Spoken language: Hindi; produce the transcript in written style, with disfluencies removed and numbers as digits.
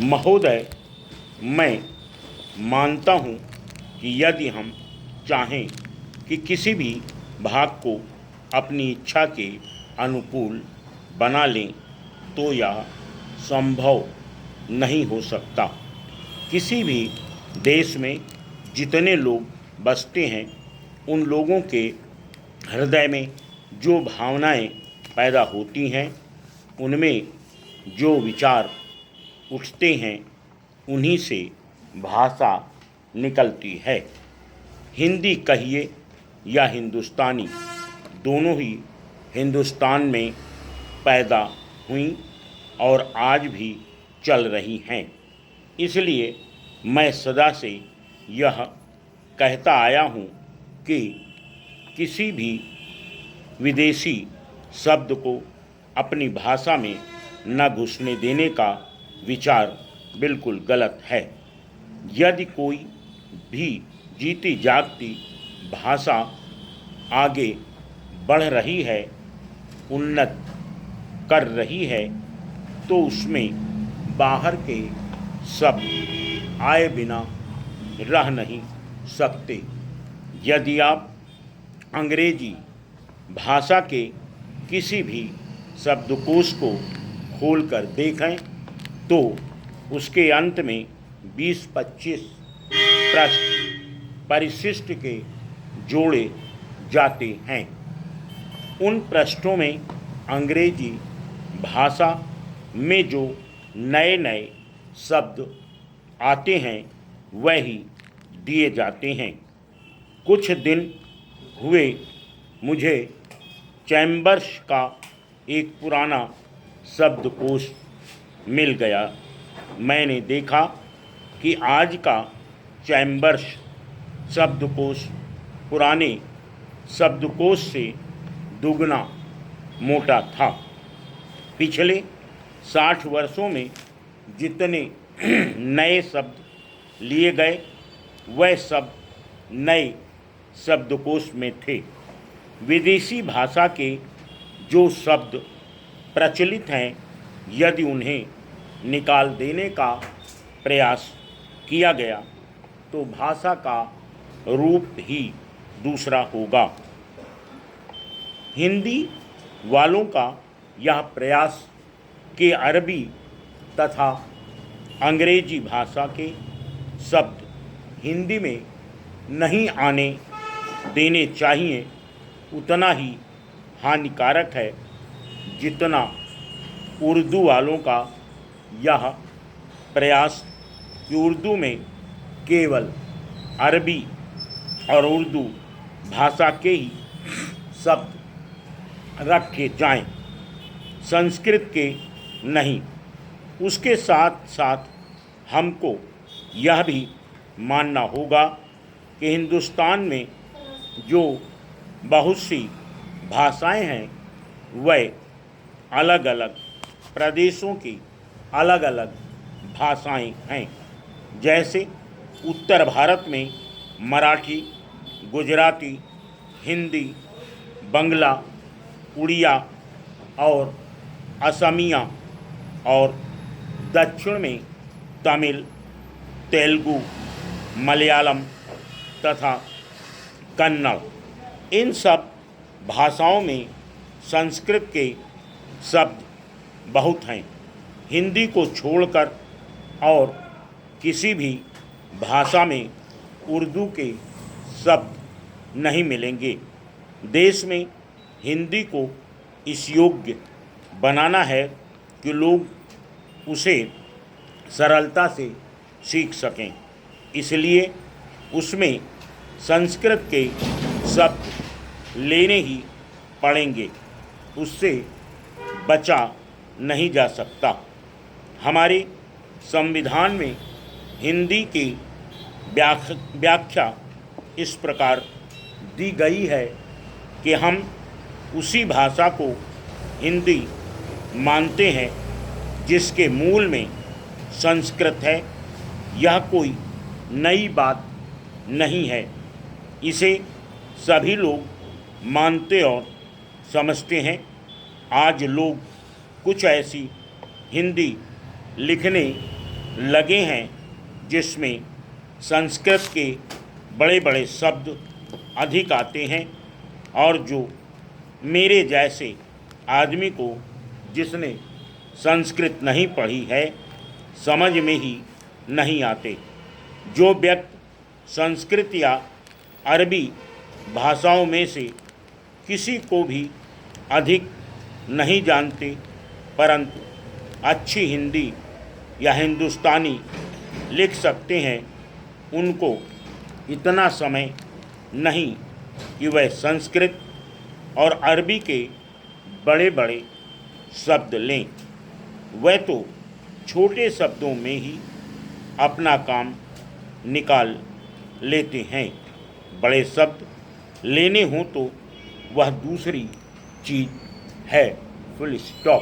महोदय, मैं मानता हूँ कि यदि हम चाहें कि किसी भी भाग को अपनी इच्छा के अनुकूल बना लें तो यह संभव नहीं हो सकता। किसी भी देश में जितने लोग बसते हैं उन लोगों के हृदय में जो भावनाएं पैदा होती हैं, उनमें जो विचार उठते हैं, उन्हीं से भाषा निकलती है। हिंदी कहिए या हिंदुस्तानी, दोनों ही हिंदुस्तान में पैदा हुई और आज भी चल रही हैं। इसलिए मैं सदा से यह कहता आया हूँ कि किसी भी विदेशी शब्द को अपनी भाषा में न घुसने देने का विचार बिल्कुल गलत है। यदि कोई भी जीती जागती भाषा आगे बढ़ रही है, उन्नत कर रही है, तो उसमें बाहर के शब्द आए बिना रह नहीं सकते। यदि आप अंग्रेजी भाषा के किसी भी शब्दकोश को खोलकर देखें तो उसके अंत में 20-25 पृष्ठ परिशिष्ट के जोड़े जाते हैं। उन पृष्ठों में अंग्रेजी भाषा में जो नए नए शब्द आते हैं वही दिए जाते हैं। कुछ दिन हुए मुझे चैम्बर्स का एक पुराना शब्दकोश मिल गया। मैंने देखा कि आज का चैम्बर्स शब्दकोश पुराने शब्दकोश से दुगना मोटा था। पिछले 60 वर्षों में जितने नए शब्द लिए गए वह सब नए शब्दकोश में थे। विदेशी भाषा के जो शब्द प्रचलित हैं, यदि उन्हें निकाल देने का प्रयास किया गया तो भाषा का रूप ही दूसरा होगा। हिंदी वालों का यह प्रयास कि अरबी तथा अंग्रेजी भाषा के शब्द हिंदी में नहीं आने देने चाहिए, उतना ही हानिकारक है जितना उर्दू वालों का यह प्रयास कि उर्दू में केवल अरबी और उर्दू भाषा के ही शब्द रखे जाएं, संस्कृत के नहीं। उसके साथ साथ हमको यह भी मानना होगा कि हिंदुस्तान में जो बहुत सी भाषाएं हैं वह अलग अलग प्रदेशों की अलग अलग भाषाएं हैं। जैसे उत्तर भारत में मराठी, गुजराती, हिंदी, बंगला, उड़िया और असमिया, और दक्षिण में तमिल, तेलुगु, मलयालम तथा कन्नड़। इन सब भाषाओं में संस्कृत के शब्द बहुत हैं। हिंदी को छोड़कर और किसी भी भाषा में उर्दू के शब्द नहीं मिलेंगे। देश में हिंदी को इस योग्य बनाना है कि लोग उसे सरलता से सीख सकें। इसलिए उसमें संस्कृत के शब्द लेने ही पड़ेंगे, उससे बचा नहीं जा सकता। हमारे संविधान में हिंदी की व्याख्या इस प्रकार दी गई है कि हम उसी भाषा को हिंदी मानते हैं जिसके मूल में संस्कृत है। यह कोई नई बात नहीं है, इसे सभी लोग मानते और समझते हैं। आज लोग कुछ ऐसी हिंदी लिखने लगे हैं जिसमें संस्कृत के बड़े बड़े शब्द अधिक आते हैं और जो मेरे जैसे आदमी को, जिसने संस्कृत नहीं पढ़ी है, समझ में ही नहीं आते। जो व्यक्ति संस्कृत या अरबी भाषाओं में से किसी को भी अधिक नहीं जानते, परंतु अच्छी हिंदी या हिंदुस्तानी लिख सकते हैं, उनको इतना समय नहीं कि वह संस्कृत और अरबी के बड़े बड़े शब्द लें। वह तो छोटे शब्दों में ही अपना काम निकाल लेते हैं। बड़े शब्द लेने हों तो वह दूसरी चीज़ है। Full stop.